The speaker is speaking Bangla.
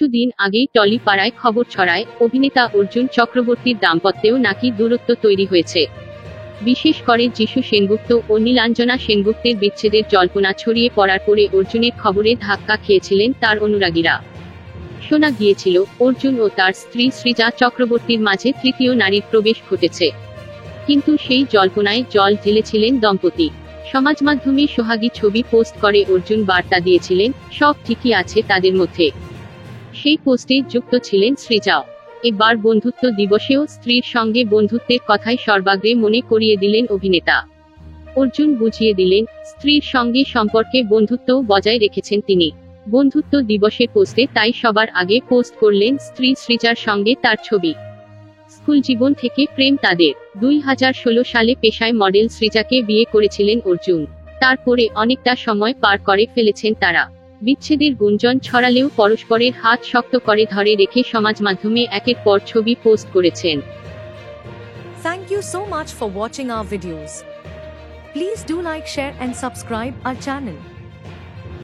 কিছুদিন আগেই টলিপাড়ায় খবর ছড়ায় অভিনেতা অর্জুন চক্রবর্তীর দাম্পত্যেও নাকি দূরত্ব তৈরি হয়েছে। বিশেষ করে যিশু সেনগুপ্ত ও নীলাঞ্জনা সেনগুপ্তের বিচ্ছেদের জল্পনা ছড়িয়ে পড়ার পরে অর্জুনের খবরে ধাক্কা খেয়েছিলেন তার অনুরাগীরা। শোনা গিয়েছিল অর্জুন ও তার স্ত্রী সৃজা চক্রবর্তীর মাঝে তৃতীয় নারীর প্রবেশ ঘটেছে, কিন্তু সেই জল্পনায় জল ঢেলেছিলেন দম্পতি। সমাজ মাধ্যমে সোহাগী ছবি পোস্ট করে অর্জুন বার্তা দিয়েছিলেন সব ঠিকই আছে তাদের মধ্যে। সেই পোস্টে যুক্ত ছিলেন সৃজাও। এবার বন্ধুত্ব দিবসেও স্ত্রীর সঙ্গে বন্ধুত্বের কথাই সর্বাগ্রে মনে করিয়ে দিলেন অভিনেতা। অর্জুন বুঝিয়ে দিলেন স্ত্রীর সঙ্গে সম্পর্কে বন্ধুত্বও বজায় রেখেছেন তিনি। বন্ধুত্ব দিবসের পোস্টে তাই সবার আগে পোস্ট করলেন স্ত্রী সৃজার সঙ্গে তার ছবি। স্কুল জীবন থেকে প্রেম তাদের। 2016 সালে পেশায় মডেল সৃজাকে বিয়ে করেছিলেন অর্জুন। তারপরে অনেকটা সময় পার করে ফেলেছেন তারা। বিচ্ছেদের গুঞ্জন ছড়ালেও পরস্পরের হাত শক্ত করে ধরে রেখে সমাজ মাধ্যমে একের পর ছবি পোস্ট করেছেন। Thank you so much for watching our videos. Please do like, share and subscribe our channel.